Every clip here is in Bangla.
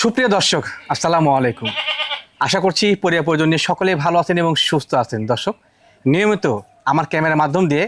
সুপ্রিয় দর্শক, আসসালামু আলাইকুম। আশা করছি পরিবার পরিজন নিয়ে সকলেই ভালো আছেন এবং সুস্থ আছেন। দর্শক, নিয়মিত আমার ক্যামেরার মাধ্যম দিয়ে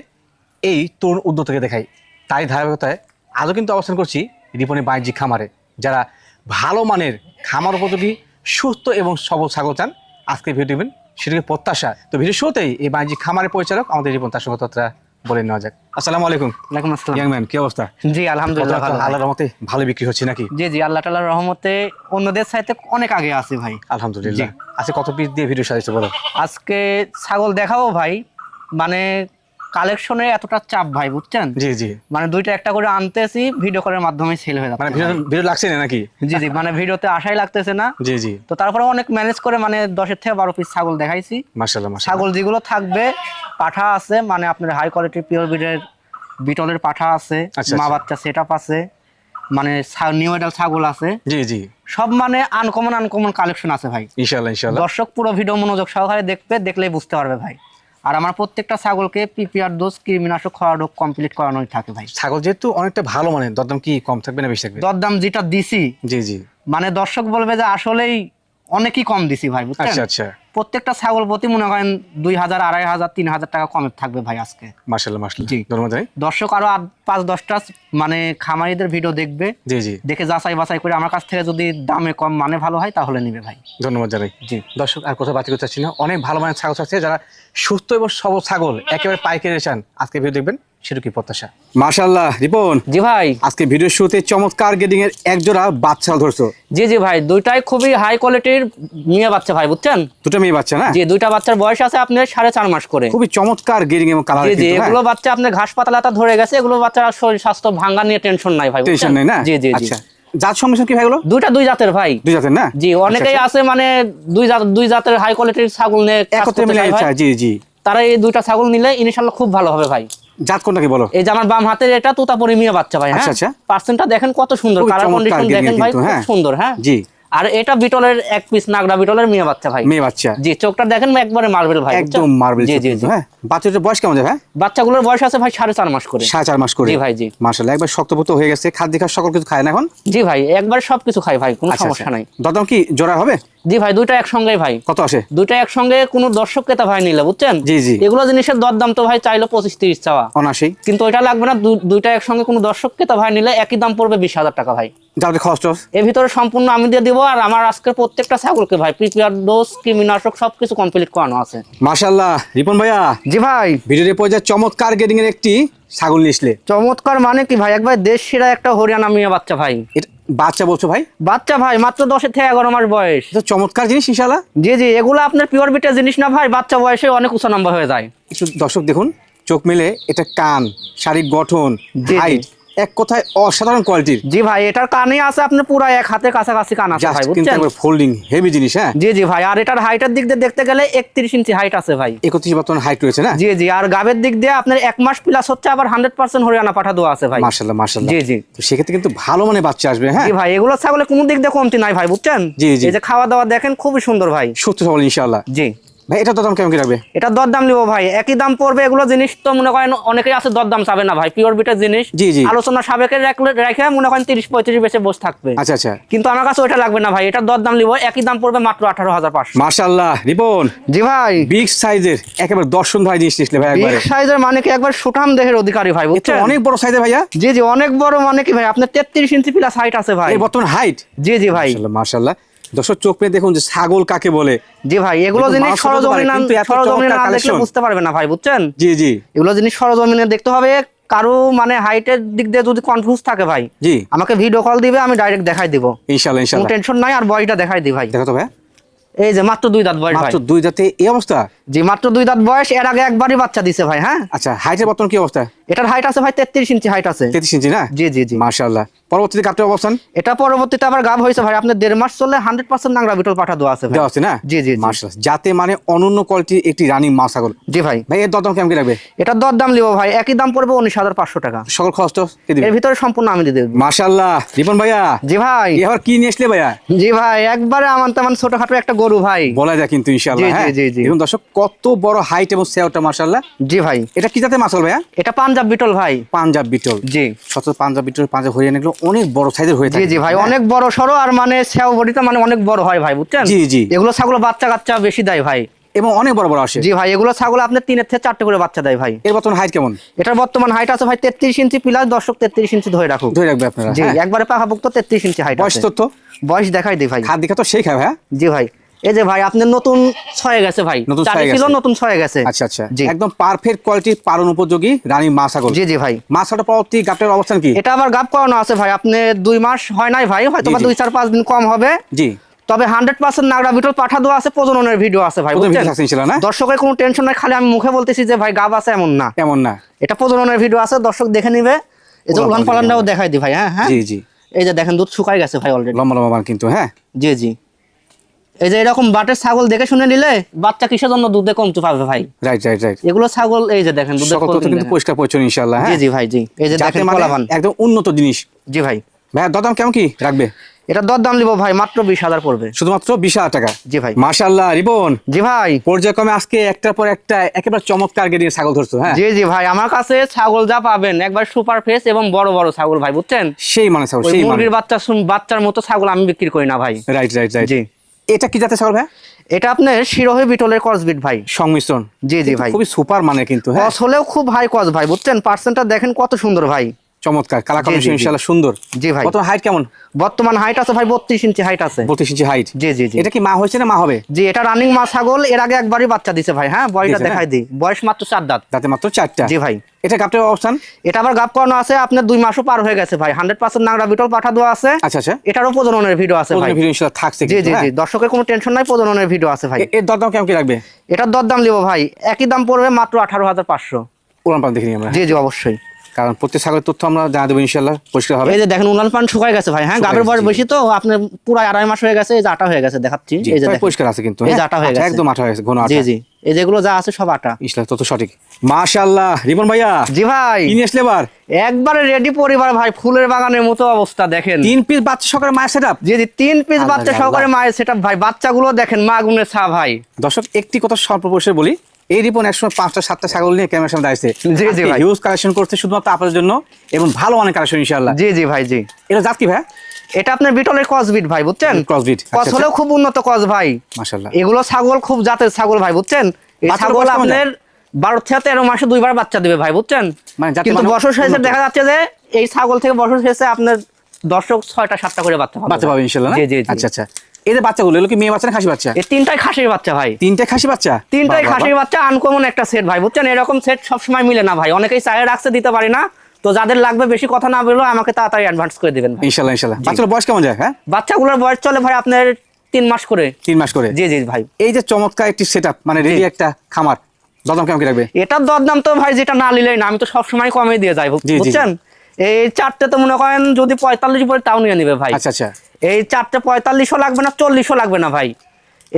এই তরুণ উদ্যোক্তাকে দেখাই, তাই ধারাবাহিকতায় আজও কিন্তু অবস্থান করছি রিপনের বাণিজ্যিক খামারে। যারা ভালো মানের খামার উপযোগী সুস্থ এবং সবল ছাগল চান, আজকে ভিডিও দেবেন সেটাকে প্রত্যাশা। তো ভিডিও শুরুতেই এই বাণিজ্যিক খামারের পরিচালক আমাদের রিপন, তার সঙ্গে কথাটা বলে নেওয়া যাক। আসসালামু আলাইকুম। ওয়ালাইকুম আসসালাম। ইয়াং ম্যান, কি অবস্থা? জি আলহামদুলিল্লাহ ভালো। আল্লাহর রহমতে ভালো বিক্রি হচ্ছে নাকি? জি জি আল্লাহ তাআলার রহমতে অন্যদের চাইতে অনেক আগে আছে ভাই। আলহামদুলিল্লাহ। আজকে কত পিস দিয়ে ভিডিও সাজাইছে বলো? আজকে ছাগল দেখাবো ভাই, মানে কালেকশনে এতটা চাপ ভাই, বুঝছেন? জি জি, মানে দুইটা একটা করে আনতেছি, ভিডিও কলের মাধ্যমে সেল হয়ে মানে যাচ্ছে। ভিডিও লাগছে না নাকি? জি জি, মানে ভিডিওতে আশাই লাগতেছে না। জি জি, তো তারপরে অনেক ম্যানেজ করে মানে 10 থেকে 12 পিস ছাগল দেখাইছি। মাশাআল্লাহ মাশাআল্লাহ। ছাগল যেগুলো থাকবে পাঠা আছে, মানে আপনার হাই কোয়ালিটির পিওর ব্রিডের বিটলের পাঠা আছে, আচ্ছা, মা আচ্ছা। বাচ্চা সেটআপ আছে, মানে নিউ এডাল ছাগল আছে, জি জি, সব মানে আনকমন কালেকশন আছে ভাই। ইনশাআল্লাহ ইনশাআল্লাহ। দর্শক পুরো ভিডিও মনোযোগ সহকারে দেখলেই বুঝতে পারবে ভাই। আর আমার প্রত্যেকটা ছাগলকে পিপিআর ডোজ, কৃমিনাশক খাওয়া ডোজ কমপ্লিট করানোই থাকে ভাই। ছাগল যেহেতু অনেকটা ভালো মানের, দরদাম কি কম থাকবে না বেশি থাকবে? দরদাম যেটা দিছি, জি জি, মানে দর্শক বলবে যে আসলেই অনেকই কম দিছি ভাই, বুঝছেন? আচ্ছা আচ্ছা, প্রত্যেকটা ছাগল প্রতি মনে করেন 2000, 2500, 3000 টাকা কমে থাকবে ভাই আজকে। মাশাআল্লাহ মাশাআল্লাহ। জি। ধন্যবাদ ভাই। দর্শক আরো 5-10টা মানে খামারিদের ভিডিও দেখবে, জি জি, দেখে যাচাই বাছাই করে আমার কাছ থেকে যদি দামে কম মানে ভালো হয় তাহলে নিবে ভাই। ধন্যবাদ জানাই। জি। দর্শক, আর কথা বাতি করতে চাচ্ছি না, অনেক ভালো মানের ছাগল আছে, যারা সুস্থ এবং সবল ছাগল একেবারে পাইকারি চান, আজকে ভিডিও দেখবেন সেটা কি প্রত্যাশা। মাশাআল্লাহ রিপন, জি ভাই। আজকে ভিডিওর শুরুতে চমৎকার গেডিং এর এক জোড়া বাচ্চা ধরছো। জি জি ভাই, দুইটাই খুবই হাই কোয়ালিটির মেয়ে বাচ্চা ভাই, বুঝছেন? দুটো মেয়ে বাচ্চা না? জি, দুইটা বাচ্চার বয়স আছে আপনার 4.5 মাস করে। খুবই চমৎকার গেডিং এবং কালার। জি জি, এগুলো বাচ্চা আপনার ঘাস পাতা ধরে গেছে, এগুলো বাচ্চার শরীর স্বাস্থ্য ভাঙা নিয়ে টেনশন নাই ভাই, টেনশন নেই না? জি জি জি। আচ্ছা, জাত সমস্যা কি ভাই এগুলো? দুই জাতের ভাই। দুই জাতের না? জি, অনেকেই আচ্ছা, আছে মানে দুই জাতের হাই কোয়ালিটির ছাগল নিয়ে কাজ একত্রে করতে মিলে চায় ভাই। আচ্ছা, জি জি। তারা এই দুইটা ছাগল নিলে ইনশাআল্লাহ খুব ভালো হবে ভাই। জাত কোনটা কি বলো? এই যে আমার বাম হাতের এটা তোতাপুরি মেয়ে বাচ্চা ভাই। হ্যাঁ, আচ্ছা, আচ্ছা। পার্সেন্টটা দেখেন কত সুন্দর, খুবই কালার চমৎকার কন্ডিশন দেখেন গেডিং ভাই, কিন্তু, খুব হ্যাঁ। সুন্দর। হ্যাঁ জি। আর এটা বিটলের এক পিস নাগরা বিটলের মেয়ে বাচ্চা ভাই। মেয়ে বাচ্চা। জি, চোখটা দেখেন একবারে মার্বেল ভাই, একদম মার্বেল। জি জি জি। হ্যাঁ, বাচ্চাটার বয়স কেমন যায় ভাই? বাচ্চাগুলোর বয়স আছে ভাই 4.5 মাস করে। 4.5 মাস করে? জি ভাই, জি। মাশাআল্লাহ, একবার শক্তপোক্ত হয়ে গেছে, খাদ্য খাওয়া সকল কিছু খায় না এখন? জি ভাই, একবার সবকিছু খাই ভাই, কোনো আচ্ছা, সমস্যা আচ্ছা। নাই। দরদাম কি জোড়া হবে? জি ভাই, দুইটা একসঙ্গেই ভাই। কত আসে? দুইটা একসঙ্গে কোনো দর্শক ক্রেতা ভাই নিলে, বুঝছেন? জি, জি। এগুলো জিনিসের দরদাম তো ভাই চাইলো 25-30 চাওয়া, অনাশি। কিন্তু ওইটা লাগবে না। দুইটা একসঙ্গে কোনো দর্শক ক্রেতা ভাই নিলে একই দাম পড়বে 20,000 টাকা ভাই। যাদের খরচ টরচ? এর ভিতরে সম্পূর্ণ আমি দিয়ে দিব। আর আমার আজকের প্রত্যেকটা ছাগলকে ভাই পিপিআর ডোজ, কৃমিনাশক সবকিছু কমপ্লিট করানো আছে। মাশাআল্লাহ রিপন ভাইয়া, জি ভাই। ভিডিওর পর্যায়ে চমৎকার গেডিং এর একটি ছাগল নিয়েছিলে। চমৎকার মানে কি ভাই, একবার দেশ সেরা একটা হরিয়ানা মেয়ে বাচ্চা ভাই। এটা বাচ্চা বলছো ভাই? বাচ্চা ভাই, মাত্র 10 থেকে 11 মাস বয়স। এটা চমৎকার জিনিস ইনশাআল্লাহ। জি জি, এগুলো আপনার পিওর বিটের জিনিস না ভাই, বাচ্চা বয়সে অনেক উঁচা নাম্বার হয়ে যায়। একটু দর্শক দেখুন, চোখ মেলে এটা কান, শারীরিক গঠন, জি, হাইট, এক কথায় অসাধারণ কোয়ালিটির। জি ভাই, এটার কানে আছে আপনার পুরো এক হাতের কাছাকাছি কান আছে ভাই, কিন্তু বুঝছেন? ফোল্ডিং হেভি জিনিস। হ্যাঁ জি জি ভাই, আর এটার হাইটের দিক দিয়ে দেখতে গেলে 31 ইঞ্চি হাইট আছে ভাই। 31 বর্তমান হাইট রয়েছে না? জি জি, আর গাবের দিক দিয়ে আপনার 1 মাস প্লাস হচ্ছে, আবার 100% হরিয়ানা পাঠা দেওয়া আছে ভাই। মাশাআল্লাহ মাশাআল্লাহ। জি জি। তো সেক্ষেত্রে কিন্তু ভালো মানে বাচ্চা আসবে। হ্যাঁ জি ভাই, এগুলো ছাগলে কোনো দিক দিয়ে কমতি নাই ভাই, বুঝছেন? জি, জি। এই যে খাওয়া দাওয়া দেখেন খুবই সুন্দর ভাই। সুস্থ সবল ইনশাআল্লাহ। জি ভাই, এটা দাম কেমন কি রাখবে? এটা দরদাম নিব ভাই, একই দাম পড়বে। এগুলো জিনিস তো মনে করেন অনেকেই আছে দরদাম চাবে না ভাই, পিওর বিটের জিনিস। জি, জি। আলোচনা সাবেকের রেখে মনে করেন 30-35 বেশি বসে থাকবে। আচ্ছা আচ্ছা। কিন্তু আমার কাছে ওইটা লাগবে না ভাই, এটা দরদাম নিব, একই দাম পড়বে মাত্র 18,500। মাশাআল্লাহ রিপন, জি ভাই। বিগ সাইজের একেবারে দর্শন ভাই জিনিস নিয়েছিলে ভাই একবারে। বিগ সাইজের মানে কি একবার সুঠাম দেহের অধিকারী ভাই, এটা বুঝছেন? অনেক বড় সাইজের ভাইয়া। জি জি, অনেক বড় মানে কি ভাই, আপনার 33 ইঞ্চি প্লাস হাইট আছে ভাই। এর বর্তমান হাইট? জি জি ভাই। মাশাআল্লাহ মাশাআল্লাহ। দর্শক চোখ পেয়ে দেখুন যে ছাগল কাকে বলে। জি ভাই, এগুলো দেখুন, জিনিস মাংস বলতে পারে, কিন্তু এত সরজমিনে চমৎকার না দেখলে collection। বুঝতে পারবে না ভাই, বুঝছেন? জি জি এগুলো জিনিস সরজমিনে দেখতে হবে। কারো মানে হাইটের দিক দিয়ে যদি কনফিউজ থাকে ভাই, জি, আমাকে ভিডিও কল দিবে, আমি ডাইরেক্ট দেখাই দিব, ইনশাআল্লাহ কোনো ইনশাআল্লাহ। টেনশন নাই। আর বয়টা দেখাই দিই ভাই। দেখো তো ভাই, এই যে মাত্র 2 দাঁত বয়স ভাই। মাত্র 2 দাঁতে এই অবস্থা? জি, মাত্র 2 দাঁত বয়স। এর আগে একবারই বাচ্চা দিছে ভাই। হ্যাঁ, আচ্ছা, হাইটের বর্তমান কি অবস্থা? এটার হাইট আছে ভাই 33 ইঞ্চি হাইট আছে। 33 ইঞ্চি না? জি জি জি। মাশাআল্লাহ। পরবর্তীতে কাপটার অবস্থান? এটা পরবর্তীতে আবার গাব হয়েছে ভাই, আপনার 1.5 মাস চলে 100% নাংরা বিটল পাঠা দেওয়া আছে ভাই। দেওয়া আছে না? জি জি জি। মাশাআল্লাহ, যাতে মানে অনন্য কোয়ালিটির একটি রানিং মা ছাগল। জি ভাই। ভাই, এর দাম কেমন কি রাখবে? এটার দরদাম লিবো ভাই, একই দাম পড়বে 19,500 টাকা। সকল খরচ তো কে দিবে? এর ভিতরে সম্পূর্ণ আমি দিয়ে দেব। মাশাআল্লাহ রিপন ভাইয়া, জি ভাই। এবার কি নিয়ে আসলে ভাইয়া? জি ভাই, একবারে আমার তেমন ছোটখাটো একটা গরু ভাই। বলা যায় কিন্তু ইনশাআল্লাহ। জি, জি, হ্যাঁ জি, জি। দেখুন দর্শক, কত বড় হাইট এবং সেওটা মাশাআল্লাহ। জি ভাই। এটা কি জাতের মাছল ভাইয়া? এটা পান্ডা পাঞ্জাব বিটল ভাই। পাঞ্জাব বিটল, জি শত পাঞ্জাব বিটল, পাঞ্জাব হরিয়ানা এগুলো অনেক বড় সাইজের হয়ে জি থাকে। জি ভাই, অনেক বড় সরো আর মানে সেও বডিটা মানে অনেক বড় হয় ভাই, বুঝছেন? জি জি। এগুলো ছাগল বাচ্চা কাচ্চা বেশি দেয় ভাই। এবং অনেক বড় বড় আসে। জি ভাই, এগুলো ছাগল আপনার 3 থেকে 4টে করে বাচ্চা দেয় ভাই। এর বর্তমান হাইট কেমন? এটার বর্তমান হাইট আছে ভাই 33 ইঞ্চি প্লাস, দর্শক 33 ইঞ্চি ধরে রাখুক। ধরে রাখবে আপনারা? জি, হ্যাঁ। একবারে পাকাপোক্ত 33 ইঞ্চি হাইট বয়স আছে। তথ্য? বয়স দেখাই দিই ভাই। খাদ দেখা তো সেই খাবে। হ্যাঁ জি ভাই, এই যে ভাই আপনার নতুন ছয়ে গেছে ভাই, নতুন চারে ছয়ে ছিল গেছে। নতুন ছয়ে গেছে। আচ্ছা আচ্ছা, জি। একদম পারফেক্ট কোয়ালিটির পালন উপযোগী রানী মা ছাগল। জি জি ভাই। মা ছাগলটা পরবর্তী গাবটার অবস্থান কি? এটা আবার গাব করানো আছে ভাই, আপনি 2 মাস হয় নাই ভাই, হয়তো জি, জি। 2-4-5 দিন কম হবে। জি। তবে 100% নাগরা বিটল পাঠা দেওয়া আছে, প্রজননের ভিডিও আছে ভাই, প্রথম বুঝছেন? ভিডিও থাকছে ইনশাআল্লাহ না? দর্শকের কোনো টেনশন নাই, খালি আমি মুখে বলতেছি যে ভাই গাব আছে এমন না, এমন না। এটা প্রজননের ভিডিও আছে, দর্শক দেখে নিবে। এই যে উলান উলান পালান পালানটাও দেখাই দিই ভাই। হ্যাঁ হ্যাঁ, জি জি। এই যে দেখেন দুধ শুকাই গেছে ভাই অলরেডি। লম্বা লম্বা মান কিন্তু। হ্যাঁ জি জি। এই যে এরকম বাটের ছাগল দেখে শুনে নিলে বাচ্চা কিসের জন্য দুধে কমতে পারবে ভাই। Right right right. এগুলো ছাগল এই যে দেখেন দুধে সকল তথ্য কিন্তু পরিষ্কার পরিচ্ছন্ন ইনশাআল্লাহ। জি হ্যাঁ জি ভাই। জি, এই যে যাতে দেখেন মানে কলাবান। একদম উন্নত জিনিস। জি ভাই। ভাই দরদাম কেমন কি রাখবে? এটা দরদাম নিব ভাই মাত্র 20,000 পড়বে। শুধুমাত্র 20,000 টাকা? জি ভাই। মাশাআল্লাহ রিপন, জি ভাই। পর্যায়ক্রমে আজকে একটার পর একটা একেবারে চমৎকার গেডিং ছাগল ধরছো। হ্যাঁ জি জি ভাই, আমার কাছে ছাগল যা পাবেন একবার সুপার ফেস এবং বড় বড় ছাগল ভাই, বুঝছেন? সেই মানে ছাগল, ওই সেই মানে। মুরগির বাচ্চার মতো ছাগল আমি বিক্রি করি না ভাই। Right right right. জি। এটা কি জাতের ছাগল ভাই? এটা আপনার শিরোহী বিটলের ক্রসবিট ভাই, সংমিশ্রণ। জি জি ভাই। খুবই সুপার মানে কিন্তু। হ্যাঁ ক্রস হলেও খুব হাই ক্রস ভাই, বুঝছেন? পার্সেন্টটা দেখেন কত সুন্দর ভাই। চমৎকার কালার জি, কম্বিনেশন জি, জি। ইনশাআল্লাহ সুন্দর। জি ভাই। কত হাইট কেমন? বর্তমান হাইট আছে ভাই 32 ইঞ্চি হাইট আছে। 32 ইঞ্চি হাইট। জি জি জি। এটা কি মা হয়েছে না মা হবে? জি, এটা রানিং মা ছাগল, এর আগে একবারই বাচ্চা দিছে ভাই। হ্যাঁ, বয়সটা দিয়েছে না? দেখাই দিই, বয়স মাত্র 4 দাঁত। তাতে মাত্র 4টা? জি ভাই। এটা গাবটার অবস্থান? এটা আবার গাব করানো আছে, আপনার 2 মাসও পার হয়ে গেছে ভাই। 100% নাগরা বিটল পাঠা দেওয়া আছে। আচ্ছা আচ্ছা। এটারও প্রজননের ভিডিও আছে ভাই। প্রথমে ভিডিও ইনশাআল্লাহ থাকছে জি কিন্তু। জি জি, হ্যাঁ দর্শকের কোনো টেনশন নাই, প্রজননের ভিডিও আছে ভাই। এর দরদাম কেমন কি রাখবে? এটার দরদাম লিবো ভাই একই দাম পড়বে মাত্র 18,500। উলান পালান দেখে নিই আমরা। জি জি অবশ্যই। কারণ প্রত্যেক ছাগলের তথ্য আমরা জানা দেবো ইনশাআল্লাহ, পরিষ্কার হবে। এই যে দেখেন উলান পান শুকাই গেছে ভাই। হ্যাঁ, শুকায় গাবের গেছে, বয়স জি, বেশি তো, আপনার পুরো 2.5 মাস হয়ে গেছে, এই যে আটা হয়ে গেছে দেখাচ্ছি। জি, এই যে প্রায় দেখেন। পরিষ্কার আছে কিন্তু। এই যে হ্যাঁ? আটা হয়ে আচ্ছা, গেছে। একদম আটা হয়ে গেছে, ঘন আটা। জি জি, এই যেগুলো যা আছে সব আটা। ইনশাআল্লাহ তত সঠিক। মাশাআল্লাহ রিপন ভাইয়া, জি ভাই। কি নিয়ে আসলে এবার? একবারে রেডি পরিবার ভাই, ফুলের বাগানের মতো অবস্থা দেখেন। 3 পিস বাচ্চা সহকারে মায়ের সেটআপ। জি জি, 3 পিস আল্লাহ বাচ্চা আল্লাহ। সহকারে মায়ের সেটআপ ভাই। বাচ্চাগুলো দেখেন মা গুণের ছা ভাই। দর্শক একটি কথা স্বল্প পরিসরে বলি, এই রিপন একসময় 5টা 7টা ছাগল নিয়ে ক্যামেরার সামনে দাঁড়িয়েছে। জি, জি ভাই। হিউজ কালেকশন করতে শুধুমাত্র আপনাদের জন্য, এবং ভালো অনেক কালেকশন ইনশাআল্লাহ। জি জি ভাই। জি, এটা জাত কি ভাই? এটা আপনার বিটলের ক্রসবিট ভাই, বুঝছেন? ক্রসবিট। ক্রস হলেও খুব উন্নত ক্রস ভাই। মাশাআল্লাহ। এগুলো ছাগল খুব জাতের ছাগল ভাই, বুঝছেন? এই বাচ্চার ছাগল বয়স কেমন আপনার 12 থেকে 13 মাসে 2 বার বাচ্চা দিবে ভাই, বুঝছেন? মানে জাতের কিন্তু মানে বছর শেষে উন্নত। দেখা যাচ্ছে যে এই ছাগল থেকে বছর শেষে আপনার দর্শক 6টা 7টা করে বাচ্চা পাবে। বাচ্চা পাবে ইনশাআল্লাহ না? জি জি জি। আচ্ছা আচ্ছা। এদের বাচ্চাগুলো এগুলো কি মেয়ে বাচ্চা না খাসি বাচ্চা? এই তিনটাই খাসির বাচ্চা ভাই। 3টা খাসি বাচ্চা? তিনটাই বাহ, বাহ, খাসির বাচ্চা, আনকমন একটা সেট ভাই, বুঝছেন? এরকম সেট সবসময় মিলে না ভাই, অনেকেই চায়ে রাখছে, দিতে পারি না। তো যাদের লাগবে বেশি কথা না বললেও আমাকে তাড়াতাড়ি অ্যাডভান্স করে দিবেন ভাই। ইনশাআল্লাহ ইনশাআল্লাহ। বাচ্চার বয়স কেমন যায়? হ্যাঁ বাচ্চাগুলোর বয়স চলে ভাই আপনার 3 মাস করে। 3 মাস করে। জি জি ভাই। এই যে চমৎকার একটি সেটআপ, মানে রেডি একটা খামার, দরদাম কেমন কি রাখবে? এটার দরদাম তো ভাই যেটা না নিলেই না, আমি তো সবসময় কমে দিয়ে যাই, জি, জি। বুঝছেন? এই 4টে তো মনে করেন যদি 45 পরে তাও নিয়ে নিবে ভাই। আচ্ছা আচ্ছা। এই 4টে 45ও লাগবে না, 40ও লাগবে না ভাই।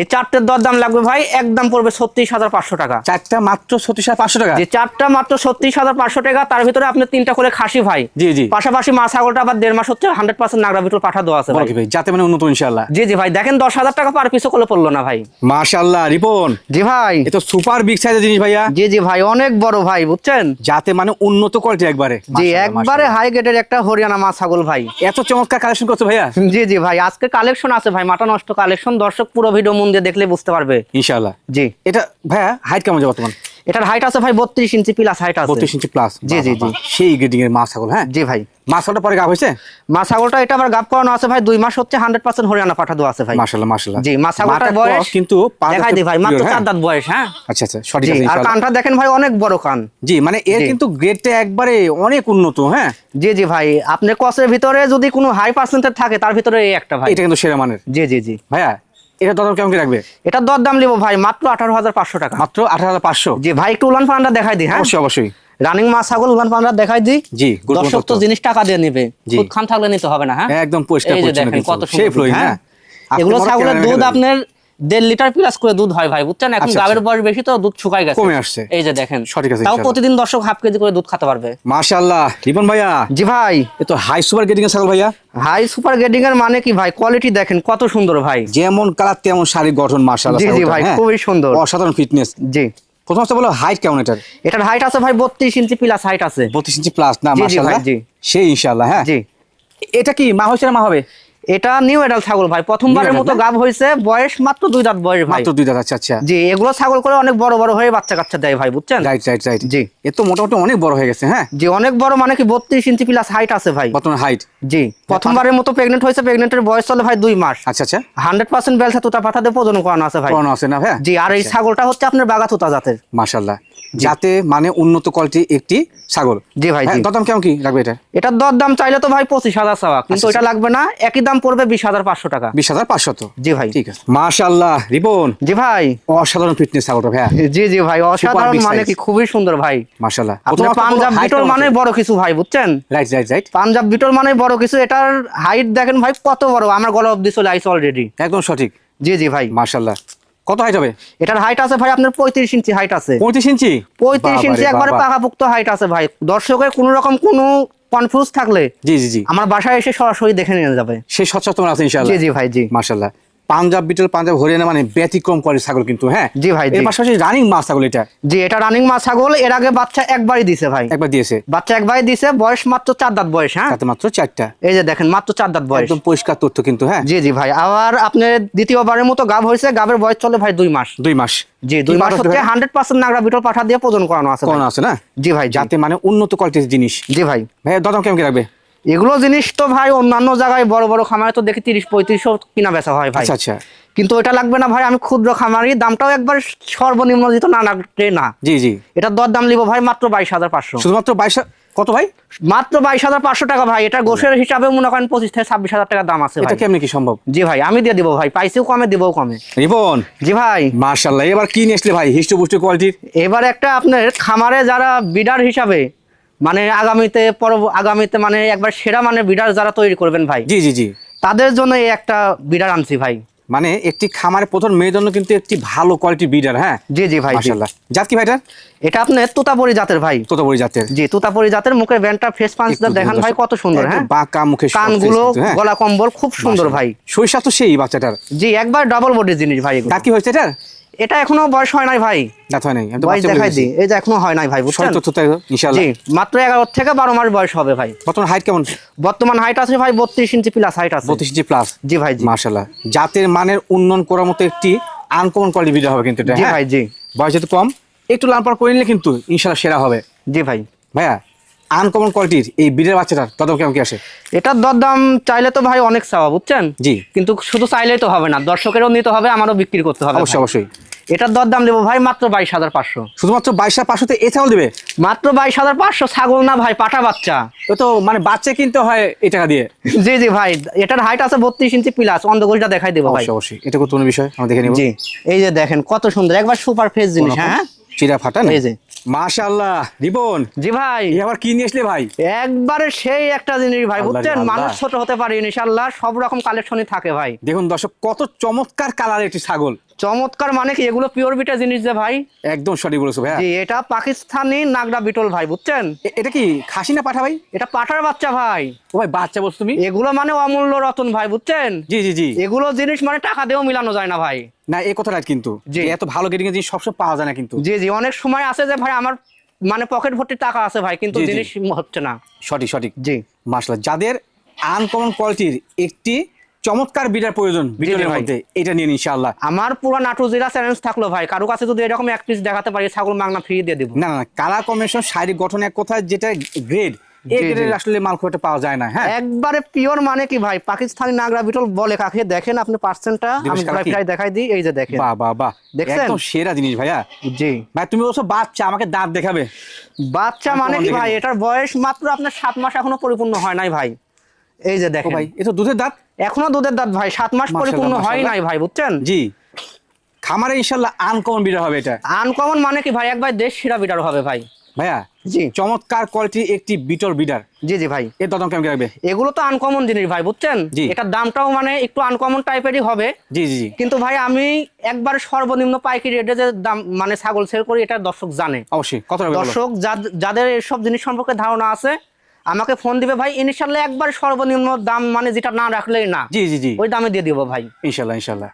এই 4টের দরদাম লাগবে ভাই একদম পড়বে 36,500 টাকা। 4টা মাত্র 36,500 টাকা? যে 4টা মাত্র 36,500 টাকা, তার ভিতরে আপনি 3টা করে খাসি ভাই। জি জি। পাশাপাশি মা ছাগলটা আবার 1.5 মাস হচ্ছে, 100% নাগরা বিটল পাঠা দেওয়া আছে বড় ভাই। কি ভাই, যাতে মানে উন্নত ইনশাআল্লাহ। জি জি ভাই, দেখেন 10,000 টাকা পার পিসও করে পড়লো না ভাই। মাশাআল্লাহ রিপন, জি ভাই। এ তো সুপার বিগ সাইজের জিনিস ভাইয়া। জি জি ভাই, অনেক বড় ভাই, বুঝছেন? যাতে মানে উন্নত কোয়ালিটি একবারে। জি, মাশাআল্লাহ, একবারে হাই গ্রেডের একটা হরিয়ানা মা ছাগল ভাই। মাশাআল্লাহ। এত চমৎকার কালেকশন করছো ভাইয়া। জি জি ভাই, আজকে কালেকশন আছে ভাই, মাথা নষ্ট কালেকশন। দর্শক পুরো ভিডিও মন দিয়ে দেখলে বুঝতে পারবে। ইনশাআল্লাহ। জি। এটা ভাইয়া হাইট কেমন যাবে বর্তমান? এটার হাইট আছে ভাই 32 ইঞ্চি প্লাস হাইট আছে। 32 ইঞ্চি প্লাস। জি, জি, জি। সেই গ্রেডিং এর মাছ ছাগল। হ্যাঁ জি ভাই। মাছ ছাগলটা পরে গাব হয়েছে? মা ছাগলটা এটা আবার গাব করানো আছে ভাই, 2 মাস হচ্ছে, 100% হরিয়ানা পাঠা দেওয়া আছে ভাই। মাশাআল্লাহ মাশাআল্লাহ। জি, মা ছাগলটার মাথার বয়স ক্রস কিন্তু দেখাই দিই ভাই, মাত্র 4 দাঁত বয়স। হ্যাঁ আচ্ছা আচ্ছা, সঠিক জি, আছে আর ইনশাআল্লাহ। কানটা দেখেন ভাই অনেক বড় কান। জি, মানে এর জি। কিন্তু গ্রেডটা একবারে অনেক উন্নত। হ্যাঁ জি জি ভাই, আপনি কসের ভিতরে যদি কোনো হাই পার্সেন্টেজ থাকে তার ভিতরে এই একটা ভাই। এটা কিন্তু সেরা মানের। জি জি জি। ভাইয়া এটা দরদাম কেমন কি রাখবে? এটার দরদাম লিবো ভাই মাত্র 18,500 টাকা। মাত্র 18,500? জি ভাই, একটু উলান পালানটা দেখাই দিই। হ্যাঁ অবশ্যই অবশ্যই। রানিং মা ছাগল উলান পালানটা দেখাই দিই। জি, গুরুত্বপূর্ণ দর্শক তো তথ্য। জিনিস টাকা দিয়ে নিবে, জি। খুদ খান থাকলে নিতে হবে না। হ্যাঁ একদম পরিষ্কার এই যে পরিচ্ছন্ন দেখেন কত কিন্তু। সেই সুন্দর। ফ্লোয়িং। হ্যাঁ, হ্যাঁ এগুলো আপনি ছাগলের বড় দুধ ক্যামেরা আপনার 1.5 লিটার প্লাস করে দুধ হয় ভাই, বুঝছেন? এখন আচ্ছা, গাবের আচ্ছা। বয়স বেশি তো দুধ শুকাই গেছে, কমে আসছে। এই যে দেখেন। সঠিক আছে তাও ইনশাআল্লাহ। প্রতিদিন দর্শক হাফ কেজি করে দুধ খেতে পারবে। মাশাআল্লাহ রিপন ভাইয়া, জি ভাই। এ তো হাই সুপার গ্রেডিং এর ছাগল ভাইয়া। হাই সুপার গ্রেডিং এর মানে কি ভাই, কোয়ালিটি দেখেন কত সুন্দর ভাই। যেমন কালার তেমন শারীরিক গঠন মাশাআল্লাহ। জি জি ভাই, খুবই সুন্দর, অসাধারণ ফিটনেস। জি প্রথমত বলো হাইট কেমন এটার? এটার হাইট আছে ভাই 32 ইঞ্চি প্লাস হাইট আছে। 32 ইঞ্চি প্লাস না? জি, জি ভাই, মাশাআল্লাহ, জি। সেই ইনশাআল্লাহ। হ্যাঁ, জি, এটা কি মা হয়েছে না মা হবে? এটা নিউ এডাল ছাগল ভাই, প্রথমবারের New মতো adult না? গাব হয়েছে, বয়স মাত্র 2 দাঁত বয়স ভাই। মাত্র 2 দাঁত? আচ্ছা আচ্ছা, জি, এগুলো ছাগল করে অনেক বড় বড় হয়ে বাচ্চা কাচ্চা দেয় ভাই, বুঝছেন? Right right right. জি। এ তো মোটামুটি অনেক বড় হয়ে গেছে। হ্যাঁ, জি, অনেক বড় মানে কি 32 ইঞ্চি প্লাস হাইট আছে ভাই। বর্তমান হাইট। জি, প্রথমবারের মতো প্রেগনেন্ট হয়েছে, প্রেগনেন্টের বয়স চলে ভাই 2 মাস। আচ্ছা আচ্ছা, 100% বেলসা তুতা পাঠা দিয়ে প্রজনন করানো আছে ভাই। কোন আছে না ভাই? জি, আর এই ছাগলটা হচ্ছে আপনার বাগা তুতা জাতের। মাশাআল্লাহ, যাতে মানে উন্নত কোয়ালিটি একটি ছাগল। জি ভাই, জি। দাম কেমন কি লাগবে এটা? এটার দর দাম চাইলে তো ভাই 25,000 চাওয়া, কিন্তু আচ্ছা, এটা লাগবে না, একই দাম পড়বে 20,500 টাকা। 20,500? জি ভাই। ঠিক আছে। মাশাআল্লাহ রিপন, জি ভাই। অসাধারণ ফিটনেস ছাগলটা ভাইয়া। জি জি ভাই, অসাধারণ big মানে size। কি খুবই সুন্দর ভাই। মাশাআল্লাহ, আপনার পাঞ্জাব বিটল মানে বড় কিছু ভাই, বুঝছেন? রাইট রাইট রাইট, পাঞ্জাব বিটল মানে বড় কিছু। এটার হাইট দেখেন ভাই কত বড়, আমার গলা অব্দি চলে আইছে অলরেডি। একদম সঠিক। জি জি ভাই। মাশাআল্লাহ, কত হাইট হবে? এটার হাইট আছে ভাই আপনার 35 ইঞ্চি হাইট আছে। 35 ইঞ্চি? 35 ইঞ্চি বাবারে একবারে বাবা। পাকাপোক্ত হাইট আছে ভাই। দর্শকের কোনো রকম কোনো কনফিউজ থাকলে জি জি জি, আমার বাসায় এসে সরাসরি দেখে নিয়ে যাবে। সেই সচেতন আছে জি ইনশাআল্লাহ। জি ভাই, জি। মাশাআল্লাহ, পাঞ্জাব বিটল, পাঞ্জাব হরিয়ানা মানে ব্যতিক্রম করে ছাগল কিন্তু। হ্যাঁ জি ভাই, জি। এর পাশাপাশি রানিং মাছ ছাগল এটা। জি, এটা রানিং মা ছাগল। এর আগে বাচ্চা একবারই দিছে ভাই, একবার দিয়েছে? বাচ্চা একবারই দিছে, বয়স মাত্র 4 দাঁত বয়স। হ্যাঁ, তাতে মাত্র 4টা। এই যে দেখেন মাত্র 4 দাঁত বয়স। একদম পরিষ্কার তথ্য কিন্তু। হ্যাঁ, জি জি ভাই। আবার আপনার দ্বিতীয়বারের মতো গাব হয়েছে, গাবের বয়স চলে ভাই 2 মাস। 2 মাস? জি, 2 মাস হচ্ছে 100% নাগরা বিটল পাঠা দিয়ে প্রজন করানো আছে কোন ভাই। আছে না? জি ভাই, জি। যাতে মানে উন্নত কোয়ালিটির জিনিস। জি ভাই। ভাইয়া দাম কেমন কি রাখবে? এগুলো জিনিস তো ভাই অন্যান্য জায়গায় বড় বড় খামারে তো দেখি 30-3500 কিনা বেচা হয় ভাই। আচ্ছা আচ্ছা, কিন্তু এটা লাগবে না ভাই, আমি ক্ষুদ্র খামারি, দামটাও একবার সর্বনিম্ন দিত না লাগবে না। জি জি। এটার দর দাম লিব ভাই মাত্র 22,500। শুধুমাত্র 22? কত ভাই? মাত্র 22,500 টাকা ভাই। এটা গোশের হিসাবে মনে করেন 25,000-26,000 টাকা দাম আছে এটা ভাই। কেমনে কি সম্ভব? জি ভাই, আমি দিয়ে দিব ভাই, পাইছেও কমে দিবও কমে। রিপন, জি ভাই। মাশাআল্লাহ, এবার কি নিয়ে আসলে ভাই হিষ্টপুষ্ট কোয়ালিটির? এবার একটা আপনার খামারে যারা বিডার হিসাবে মানে আগামীতে মানে একবার সেরা মানে বিডার যারা তৈরি করবেন ভাই, জি জি জি, তাদের জন্য এই একটা বিডার আনছি ভাই। মানে একটি খামারে প্রথম মেয়ের জন্য কিন্তু একটি ভালো কোয়ালিটির বিডার। হ্যাঁ, জি জি ভাই, জি। মাশাআল্লাহ, জাত কি ভাইটার? এটা আপনার তুতাপুরি জাতের ভাই। তোতাপুরি জাতের? জি, তুতাপুরি জাতের। মুখের ব্যান্ডটা ফেস পাঁচটা দেখান ভাই কত সুন্দর। হ্যাঁ, বাঁকা মুখে, কানগুলো গলা কম্বল খুব সুন্দর ভাই। শৈশব তো সেই বাচ্চাটার। জি, একবার ডাবল বডির জিনিস ভাই এগুলো। দাঁত কি হয়েছে এটার? এটা এখনো বয়স হয় নাই ভাই। দাঁত হয় নাই? বয়স দেখাই দিই, এই যে এখনো হয় নাই ভাই, বুঝছেন? ইনশাআল্লাহ। জি, মাত্র 11 থেকে 12 মাস বয়স হবে ভাই। বর্তমান হাইট কেমন? বর্তমান হাইট আছে ভাই 32 ইঞ্চি প্লাস হাইট আছে। 32 ইঞ্চি প্লাস? জি ভাই, জি। মাশাআল্লাহ, জাতের মানের উন্নয়ন করার মতো একটি আনকমন কোয়ালিটি ভিডিও হবে কিন্তু এটা। জি ভাই, জি। বয়স যেহেতু কম, একটু লালন করে নিলে কিন্তু ইনশাআল্লাহ সেরা হবে। জি ভাই। ভাইয়া, আনকমন কোয়ালিটির এই বিড়ের বাচ্চাটার দাম কেমন কি আসে? এটার দরদাম চাইলে তো ভাই অনেক চাওয়া, বুঝছেন? জি। কিন্তু শুধু চাইলেই তো হবে না, দর্শকেরও নিতে হবে, আমারও বিক্রি করতে হবে। অবশ্যই অবশ্যই। এটার দরদাম দেবো ভাই মাত্র 22,500। শুধুমাত্র 22,500 তে এ ছাগল দিবে? মাত্র 22,500। ছাগল না ভাই, পাঠা বাচ্চা। তো মানে বাচ্চা কিনতে হয় এই টাকা দিয়ে? জি জি ভাই, এটার হাইট আছে 32 ইঞ্চি প্লাস। অন্ধগোলটা দেখাই দেবো ভাই। অবশ্যই অবশ্যই, এটা কত বিষয় আমরা দেখে নিব। জি, এই যে দেখেন কত সুন্দর, একবার সুপার ফ্রেশ জিনিস। হ্যাঁ, চিরা ফাটা না? এই যে মাশাআল্লাহ রিপন, জি ভাই, এই আবার কি নিয়ে আসলে ভাই? একবারে সেই একটা জিনিস ভাই, আল্লাহ রে বুঝছেন? আল্লাহ। মানুষ ছোট হতে পারে ইনশাআল্লাহ, সব রকম কালেকশনই থাকে ভাই। দেখুন দর্শক, কত চমৎকার কালার একটি ছাগল। চমৎকার মানে কি, এগুলো পিওর বিটা জিনিস যে ভাই। একদম সঠিক বলেছো ভাইয়া। জি, এটা পাকিস্তানি নাগরা বিটল ভাই, বুঝছেন? এটা কি খাসি না পাঠা ভাই? এটা পাঠার বাচ্চা ভাই। ও ভাই, বাচ্চা বলছো তুমি? এগুলো মানে অমূল্য রতন ভাই, বুঝছেন? জি জি জি। এগুলো জিনিস মানে টাকা দিয়েও মিলানো যায় না ভাই। না, এই কথাটা কিন্তু জি। যে এত ভালো গেটিং এর জিনিস সবসময় পাওয়া যায় না কিন্তু। জি জি, অনেক সময় আছে যে ভাই আমার মানে পকেট ভর্তি টাকা আছে ভাই, কিন্তু জি, জি। জিনিস হচ্ছে না। সঠিক সঠিক। জি। মাশাআল্লাহ, যাদের আনকমন কোয়ালিটির একটি চমৎকার বিডার প্রয়োজন বিটলের ভাই। মধ্যে, এটা নিয়ে ইনশাআল্লাহ। আমার পুরো নাটু জিরা চ্যালেঞ্জ থাকলো ভাই, কারো কাছে যদি এরকম এক পিস দেখাতে পারি, ছাগল মাগনা ফ্রি দিয়ে দেবো। না না, কালার কম্বিনেশন, শারীরিক গঠন এক কথা, যেটা গ্রেড, এই জি, গ্রেডের জি। আসলে মাল খুব একটা পাওয়া যায় না। হ্যাঁ, একবারে পিওর মানে কি ভাই, পাকিস্তানি নাগরা বিটল বলে কাকে, দেখেন আপনি পার্সেন্টটা আমি দিবস কালা কি? প্রায় দেখাই দিই, এই যে দেখেন। বাহ বাহ বাহ, দেখছেন? একদম সেরা জিনিস ভাইয়া। জি, ভাই তুমি বলছো বাচ্চা, আমাকে দাঁত দেখাবে? বাচ্চা আর মানে প্রমাণ কি দেখে ভাই, দিন। এটার বয়স মাত্র আপনার 7 মাস এখনো পরিপূর্ণ হয় নাই ভাই। এই যে ও দেখেন ভাই, এ তো দুধের দাঁত। এখনো দুধের দাঁত ভাই, 7 মাস মাশাআল্লাহ, পরিপূর্ণ হয় মাশাআল্লাহ। নাই ভাই, বুঝছেন? জি, খামারে ইনশাআল্লাহ আনকমন বিডার হবে এটা। আনকমন মানে কি ভাই, একবার দেশ সেরা বিডার হবে ভাই। ভাইয়া, জি চমৎকার কোয়ালিটি একটি বিটল বিডার, জি জি ভাই। এর দাম কেমন রাখবে? এগুলো তো আনকমন জিনিস ভাই, বুঝছেন? জি। এটার দামটাও মানে একটু আনকমন টাইপেরই হবে। জি জি জি, কিন্তু ভাই আমি একবার সর্বনিম্ন পাইকারি রেটে যে দাম মানে ছাগল সেল করি, এটা দর্শক জানে। অবশ্যই। কত রাখবে বলো? দর্শক যাদের এসব জিনিস সম্পর্কে ধারণা আছে আমাকে ফোন দিবে ভাই, ইনশাল্লাহ একবার সর্বনিম্ন দাম মানে যেটা না রাখলেই না, জি জি জি, ওই দামে দিয়ে দিব ভাই। ইনশাআল্লাহ ইনশাআল্লাহ।